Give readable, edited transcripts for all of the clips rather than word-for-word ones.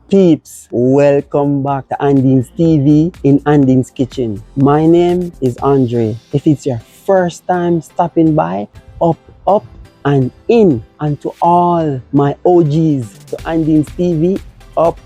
Peeps, welcome back to Andine's TV in Andine's Kitchen. My name is Andre. If it's your first time stopping by, up, and in. And to all my OGs to Andine's TV, up,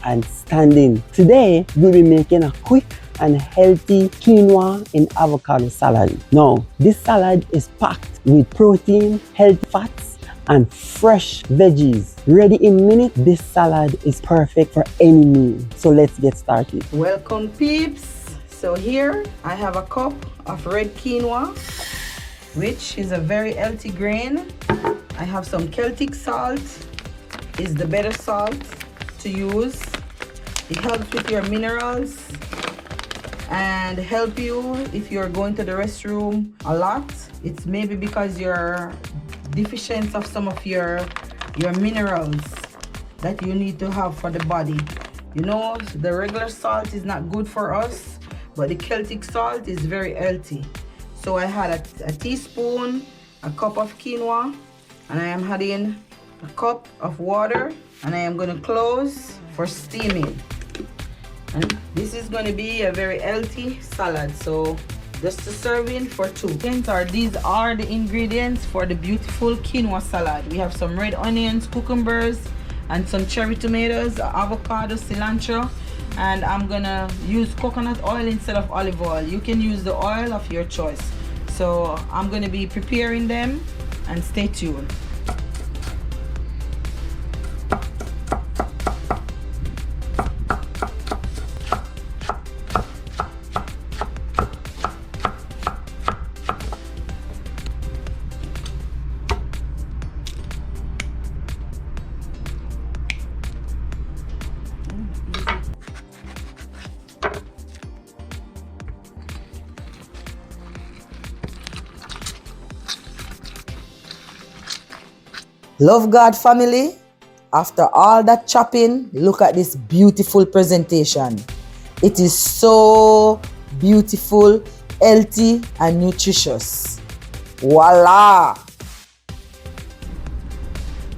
and standing. Today, we'll be making a quick and healthy quinoa in avocado salad. Now, this salad is packed with protein, healthy fats, and fresh veggies. Ready in minute, this salad is perfect for any meal. So let's get started. Welcome peeps. So here I have a cup of red quinoa, which is a very healthy grain. I have some Celtic salt, is the better salt to use. It helps with your minerals and help you if you're going to the restroom a lot. It's maybe because you're deficient of some of your minerals that you need to have for the body. You know, the regular salt is not good for us, but the Celtic salt is very healthy. So I had a teaspoon, a cup of quinoa, and I am adding a cup of water, and I am going to close for steaming. And this is going to be a very healthy salad. So just a serving for two. These are the ingredients for the beautiful quinoa salad. We have some red onions, cucumbers, and some cherry tomatoes, avocado, cilantro, and I'm gonna use coconut oil instead of olive oil. You can use the oil of your choice. So I'm gonna be preparing them, and stay tuned. Love God family, after all that chopping, look at this beautiful presentation. It is so beautiful, healthy, and nutritious. Voila!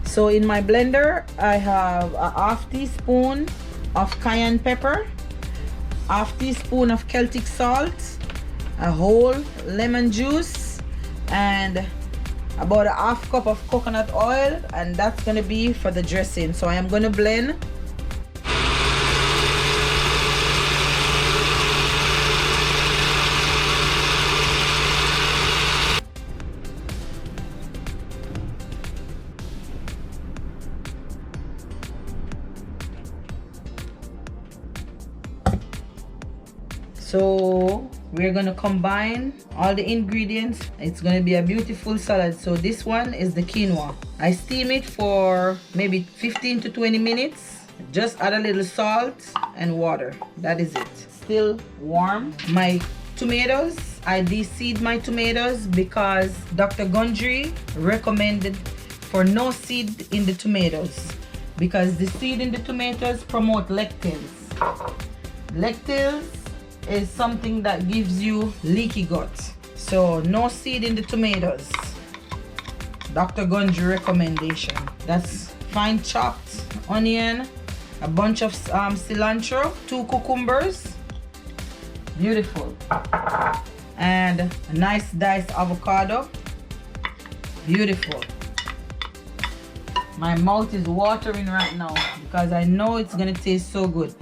So in my blender, I have a half teaspoon of cayenne pepper, half teaspoon of Celtic salt, a whole lemon juice, and about a half cup of coconut oil, and that's going to be for the dressing. So I am going to blend. So we're gonna combine all the ingredients. It's gonna be a beautiful salad. So this one is the quinoa. I steam it for maybe 15 to 20 minutes. Just add a little salt and water. That is it. Still warm. My tomatoes, I de-seed my tomatoes because Dr. Gundry recommended for no seed in the tomatoes, because the seed in the tomatoes promote lectins. Lectins is something that gives you leaky gut. So no seed in the tomatoes. Dr. Gundry recommendation. That's fine chopped onion, a bunch of cilantro, 2 cucumbers, beautiful, and a nice diced avocado, beautiful. My mouth is watering right now because I know it's gonna taste so good.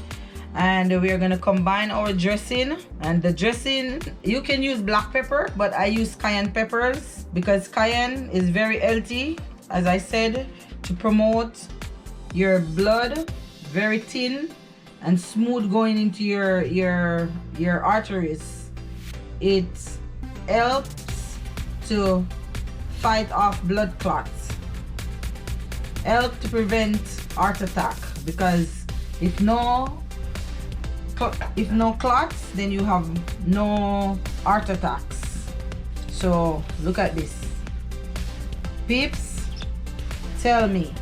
And we are going to combine our dressing, and the dressing, you can use black pepper, but I use cayenne peppers because cayenne is very healthy, as I said, to promote your blood, very thin and smooth going into your arteries. It helps to fight off blood clots, help to prevent heart attack, because if no clots, then you have no heart attacks. So look at this. Peeps, tell me.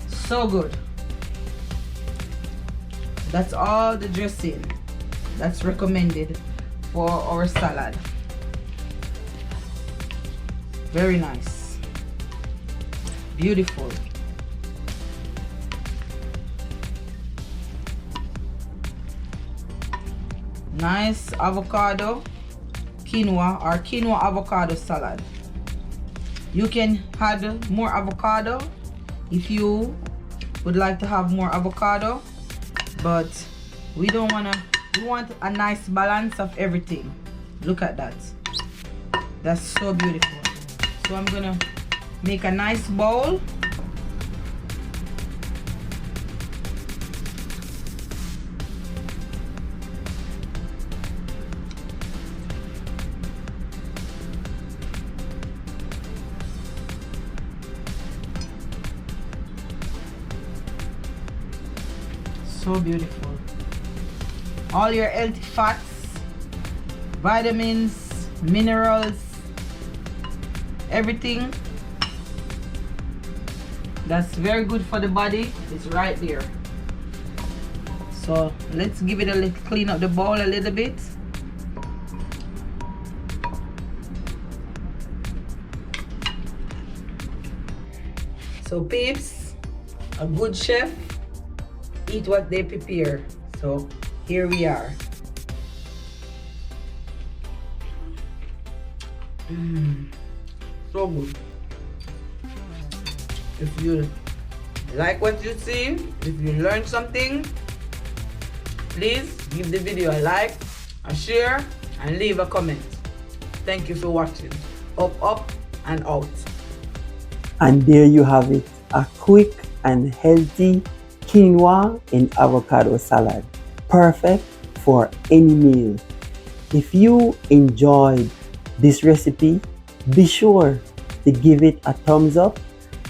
So good. That's all the dressing that's recommended for our salad. Very nice. Beautiful. nice avocado quinoa or quinoa avocado salad. You can add more avocado if you would like to have more avocado, but we don't want to. We want a nice balance of everything. Look at that. That's so beautiful. So I'm gonna make a nice bowl. So beautiful. All your healthy fats, vitamins, minerals, everything that's very good for the body is right there. So let's give it a little, clean up the bowl a little bit. So peeps, a good chef eat what they prepare. So here we are. So good. If you like what you see, if you learned something, please give the video a like, a share, and leave a comment. Thank you for watching. Up, up, and out. And there you have it, a quick and healthy quinoa in avocado salad. Perfect for any meal. If you enjoyed this recipe, be sure to give it a thumbs up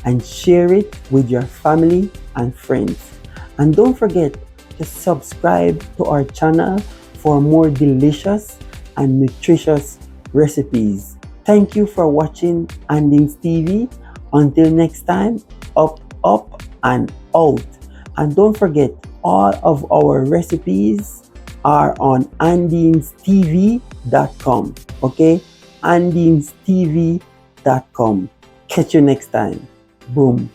and share it with your family and friends. And don't forget to subscribe to our channel for more delicious and nutritious recipes. Thank you for watching Andins TV. Until next time, up, up, and out. And don't forget, all of our recipes are on andinstv.com. Okay? andinstv.com. Catch you next time. Boom.